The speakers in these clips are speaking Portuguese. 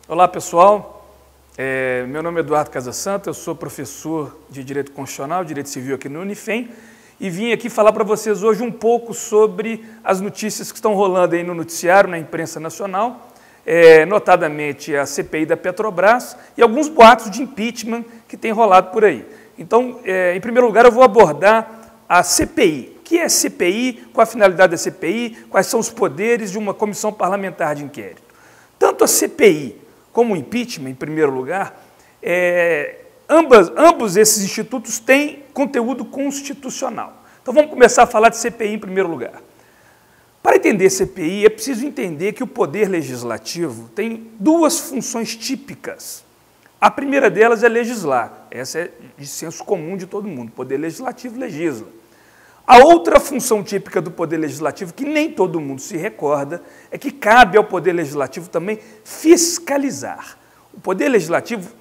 Olá, pessoal. Meu nome é Eduardo Casasanta, eu sou professor de Direito Constitucional, Direito Civil aqui no Unifem, e vim aqui falar para vocês hoje um pouco sobre as notícias que estão rolando aí no noticiário, na imprensa nacional, notadamente a CPI da Petrobras e alguns boatos de impeachment que tem rolado por aí. Então, em primeiro lugar, eu vou abordar a CPI. O que é CPI, qual a finalidade da CPI, quais são os poderes de uma comissão parlamentar de inquérito. Tanto a CPI como o impeachment, em primeiro lugar, ambos esses institutos têm conteúdo constitucional. Então vamos começar a falar de CPI em primeiro lugar. Para entender CPI, é preciso entender que o poder legislativo tem duas funções típicas. A primeira delas é legislar. Essa é de senso comum de todo mundo. O poder legislativo legisla. A outra função típica do Poder Legislativo, que nem todo mundo se recorda, é que cabe ao Poder Legislativo também fiscalizar. O Poder Legislativo,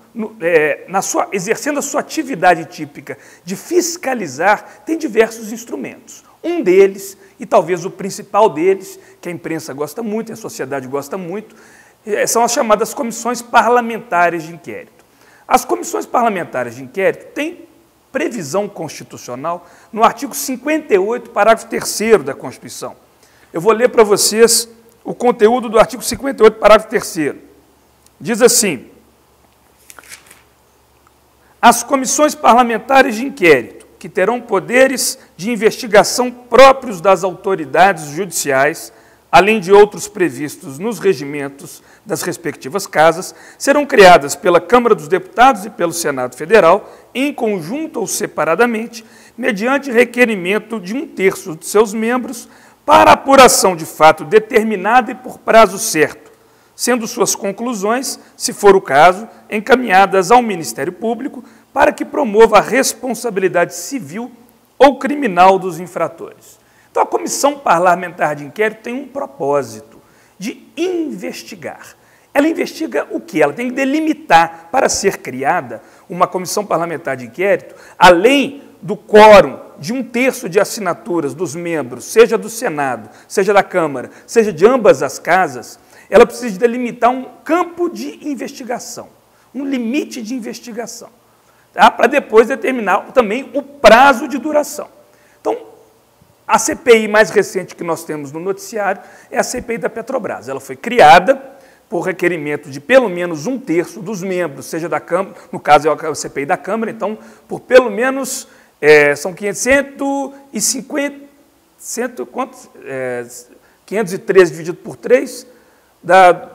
exercendo a sua atividade típica de fiscalizar, tem diversos instrumentos. Um deles, e talvez o principal deles, que a imprensa gosta muito, a sociedade gosta muito, são as chamadas comissões parlamentares de inquérito. As comissões parlamentares de inquérito têm previsão constitucional no artigo 58, parágrafo 3º da Constituição. Eu vou ler para vocês o conteúdo do artigo 58, parágrafo 3º. Diz assim: as comissões parlamentares de inquérito, que terão poderes de investigação próprios das autoridades judiciais, além de outros previstos nos regimentos das respectivas casas, serão criadas pela Câmara dos Deputados e pelo Senado Federal, em conjunto ou separadamente, mediante requerimento de 1/3 de seus membros, para apuração de fato determinado e por prazo certo, sendo suas conclusões, se for o caso, encaminhadas ao Ministério Público para que promova a responsabilidade civil ou criminal dos infratores. Então, a Comissão Parlamentar de Inquérito tem um propósito de investigar. Ela investiga o quê? Ela tem que delimitar, para ser criada uma Comissão Parlamentar de Inquérito, além do quórum de 1/3 de assinaturas dos membros, seja do Senado, seja da Câmara, seja de ambas as casas, ela precisa delimitar um campo de investigação, um limite de investigação, tá? Para depois determinar também o prazo de duração. Então, a CPI mais recente que nós temos no noticiário é a CPI da Petrobras. Ela foi criada por requerimento de pelo menos 1/3 dos membros, seja da Câmara, no caso é a CPI da Câmara, então, por pelo menos, são 513 dividido por 3, dá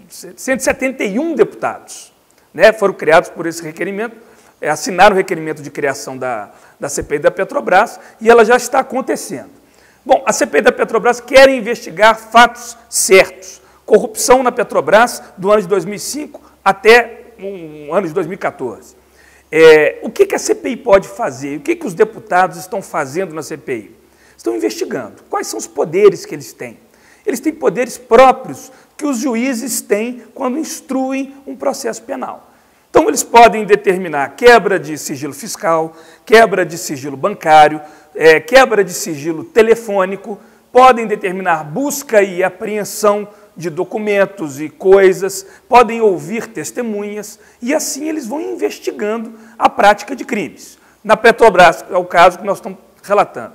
171 deputados, né, foram criados por esse requerimento, assinaram o requerimento de criação da CPI da Petrobras e ela já está acontecendo. Bom, a CPI da Petrobras quer investigar fatos certos. Corrupção na Petrobras do ano de 2005 até o ano de 2014. O que a CPI pode fazer? O que os deputados estão fazendo na CPI? Estão investigando. Quais são os poderes que eles têm? Eles têm poderes próprios que os juízes têm quando instruem um processo penal. Então, eles podem determinar quebra de sigilo fiscal, quebra de sigilo bancário, quebra de sigilo telefônico, podem determinar busca e apreensão de documentos e coisas, podem ouvir testemunhas, e assim eles vão investigando a prática de crimes. Na Petrobras, é o caso que nós estamos relatando.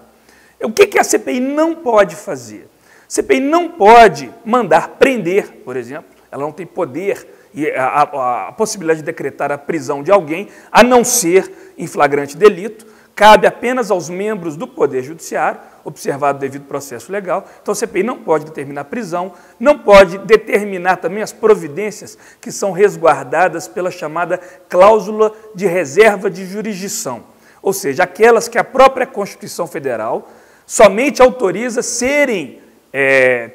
O que a CPI não pode fazer? A CPI não pode mandar prender, por exemplo, ela não tem poder e a possibilidade de decretar a prisão de alguém, a não ser em flagrante delito, cabe apenas aos membros do Poder Judiciário, observado o devido processo legal. Então, a CPI não pode determinar prisão, não pode determinar também as providências que são resguardadas pela chamada cláusula de reserva de jurisdição, ou seja, aquelas que a própria Constituição Federal somente autoriza serem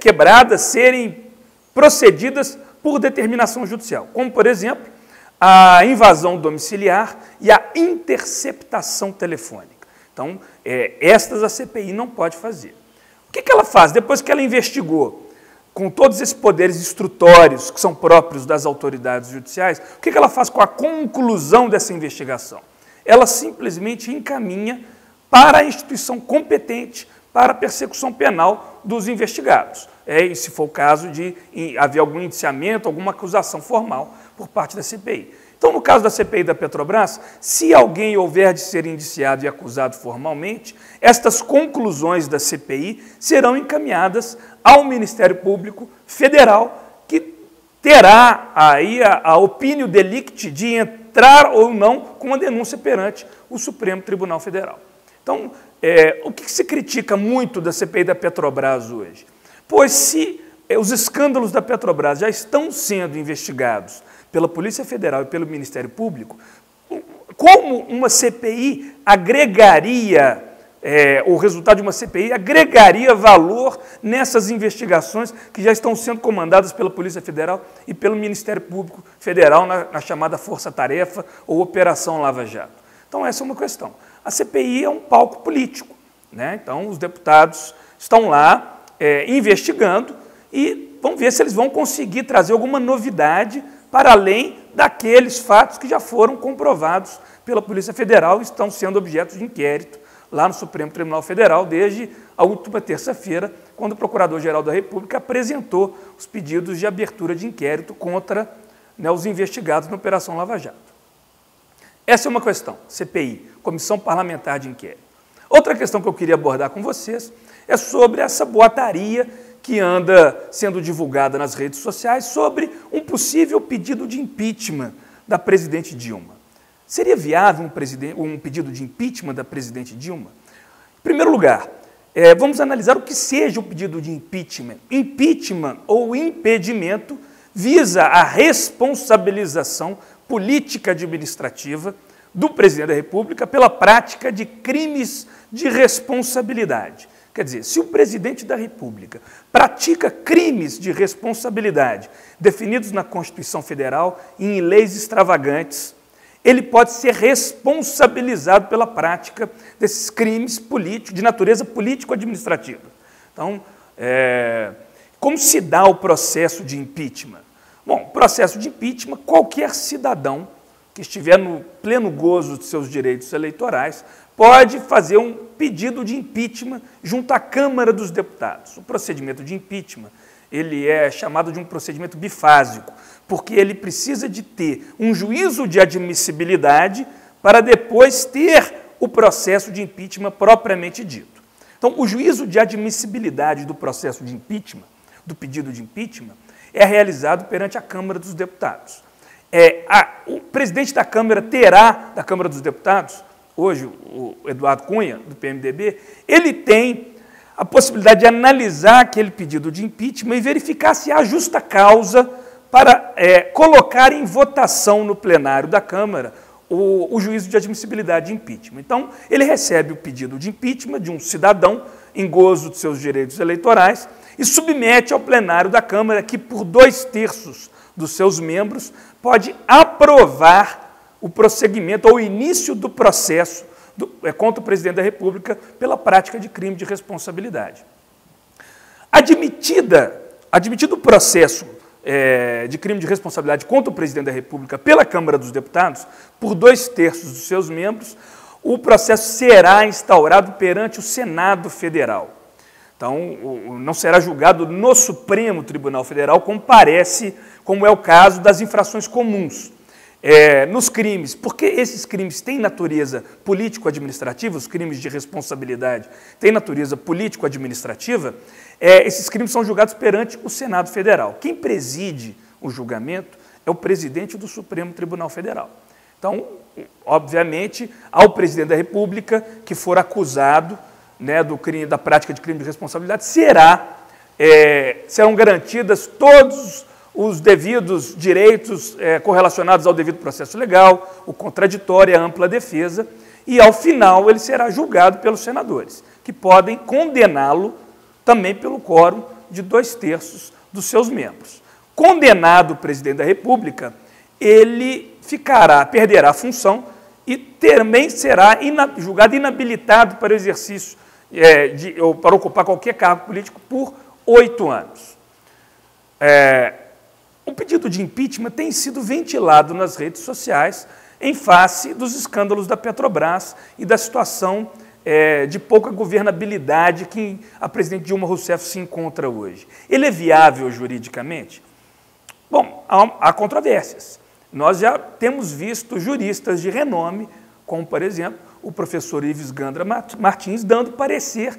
quebradas, serem procedidas por determinação judicial, como, por exemplo, a invasão domiciliar e a interceptação telefônica. Então, estas a CPI não pode fazer. O que ela faz? Depois que ela investigou, com todos esses poderes instrutórios que são próprios das autoridades judiciais, o que ela faz com a conclusão dessa investigação? Ela simplesmente encaminha para a instituição competente para a persecução penal dos investigados. e se for o caso de haver algum indiciamento, alguma acusação formal por parte da CPI. Então, no caso da CPI da Petrobras, se alguém houver de ser indiciado e acusado formalmente, estas conclusões da CPI serão encaminhadas ao Ministério Público Federal, que terá aí a opinião delicti de entrar ou não com a denúncia perante o Supremo Tribunal Federal. Então, o que se critica muito da CPI da Petrobras hoje? Pois se os escândalos da Petrobras já estão sendo investigados pela Polícia Federal e pelo Ministério Público, como uma CPI agregaria, o resultado de uma CPI agregaria valor nessas investigações que já estão sendo comandadas pela Polícia Federal e pelo Ministério Público Federal na chamada Força-Tarefa ou Operação Lava Jato? Então, essa é uma questão. A CPI é um palco político, né? Então, os deputados estão lá investigando e vamos ver se eles vão conseguir trazer alguma novidade para além daqueles fatos que já foram comprovados pela Polícia Federal e estão sendo objeto de inquérito lá no Supremo Tribunal Federal desde a última terça-feira, quando o Procurador-Geral da República apresentou os pedidos de abertura de inquérito contra, né, os investigados na Operação Lava Jato. Essa é uma questão, CPI, Comissão Parlamentar de Inquérito. Outra questão que eu queria abordar com vocês é sobre essa boataria que anda sendo divulgada nas redes sociais sobre um possível pedido de impeachment da presidente Dilma. Seria viável um pedido de impeachment da presidente Dilma? Em primeiro lugar, vamos analisar o que seja o pedido de impeachment. Impeachment ou impedimento visa a responsabilização política administrativa do presidente da República pela prática de crimes de responsabilidade. Quer dizer, se o presidente da República pratica crimes de responsabilidade definidos na Constituição Federal e em leis extravagantes, ele pode ser responsabilizado pela prática desses crimes políticos, de natureza político-administrativa. Então, como se dá o processo de impeachment? Bom, processo de impeachment, qualquer cidadão que estiver no pleno gozo de seus direitos eleitorais pode fazer um pedido de impeachment junto à Câmara dos Deputados. O procedimento de impeachment, ele é chamado de um procedimento bifásico, porque ele precisa de ter um juízo de admissibilidade para depois ter o processo de impeachment propriamente dito. Então, o juízo de admissibilidade do processo de impeachment, do pedido de impeachment, é realizado perante a Câmara dos Deputados. O presidente da Câmara da Câmara dos Deputados, hoje o Eduardo Cunha, do PMDB, ele tem a possibilidade de analisar aquele pedido de impeachment e verificar se há justa causa para colocar em votação no plenário da Câmara o juízo de admissibilidade de impeachment. Então, ele recebe o pedido de impeachment de um cidadão em gozo de seus direitos eleitorais e submete ao plenário da Câmara, que por 2/3 dos seus membros pode aprovar o prosseguimento ou o início do processo contra o presidente da República pela prática de crime de responsabilidade. Admitido o processo de crime de responsabilidade contra o presidente da República pela Câmara dos Deputados, por 2/3 dos seus membros, o processo será instaurado perante o Senado Federal. Então, não será julgado no Supremo Tribunal Federal, como é o caso das infrações comuns. Nos crimes, porque esses crimes têm natureza político-administrativa, os crimes de responsabilidade têm natureza político-administrativa, esses crimes são julgados perante o Senado Federal. Quem preside o julgamento é o presidente do Supremo Tribunal Federal. Então, obviamente, ao presidente da República que for acusado, né, da prática de crime de responsabilidade, serão garantidas todos os devidos direitos correlacionados ao devido processo legal, o contraditório, a ampla defesa, e, ao final, ele será julgado pelos senadores, que podem condená-lo também pelo quórum de 2/3 dos seus membros. Condenado o presidente da República, ele perderá a função e também será julgado inabilitado para o exercício ou para ocupar qualquer cargo político por 8 anos. O pedido de impeachment tem sido ventilado nas redes sociais em face dos escândalos da Petrobras e da situação de pouca governabilidade que a presidente Dilma Rousseff se encontra hoje. Ele é viável juridicamente? Bom, há controvérsias. Nós já temos visto juristas de renome, como, por exemplo, o professor Ives Gandra Martins, dando parecer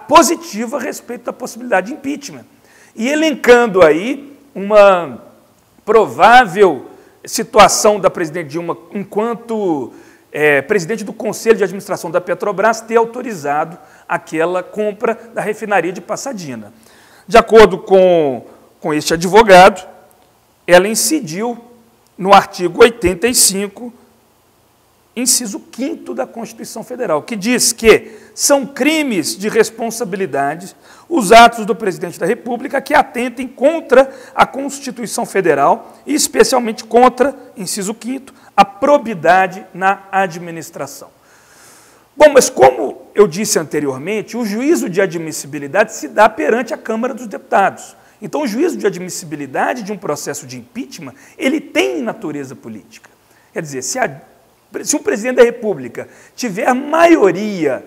positivo a respeito da possibilidade de impeachment. E elencando aí uma provável situação da presidente Dilma enquanto presidente do Conselho de Administração da Petrobras ter autorizado aquela compra da refinaria de Passadina. De acordo com este advogado, ela incidiu no artigo 85, inciso 5º da Constituição Federal, que diz que são crimes de responsabilidade os atos do presidente da República que atentem contra a Constituição Federal e especialmente contra, inciso 5º, a probidade na administração. Bom, mas como eu disse anteriormente, o juízo de admissibilidade se dá perante a Câmara dos Deputados. Então, o juízo de admissibilidade de um processo de impeachment, ele tem natureza política. Quer dizer, se o presidente da República tiver maioria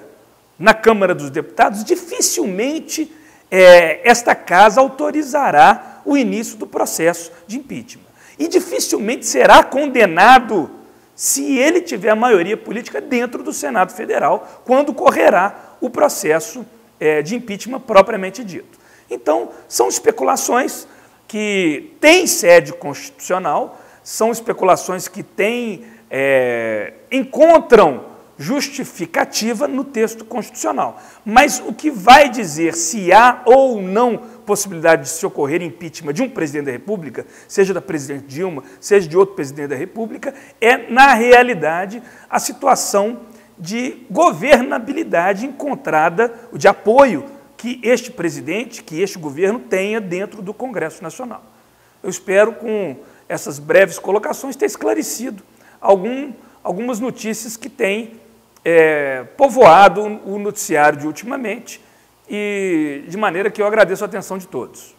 na Câmara dos Deputados, dificilmente esta casa autorizará o início do processo de impeachment. E dificilmente será condenado se ele tiver a maioria política dentro do Senado Federal, quando correrá o processo de impeachment propriamente dito. Então, são especulações que têm sede constitucional, são especulações que encontram justificativa no texto constitucional. Mas o que vai dizer se há ou não possibilidade de se ocorrer impeachment de um presidente da República, seja da presidente Dilma, seja de outro presidente da República, é, na realidade, a situação de governabilidade encontrada, de apoio que este presidente, que este governo tenha dentro do Congresso Nacional. Eu espero, com essas breves colocações, ter esclarecido algumas notícias que têm povoado o noticiário de ultimamente, e de maneira que eu agradeço a atenção de todos.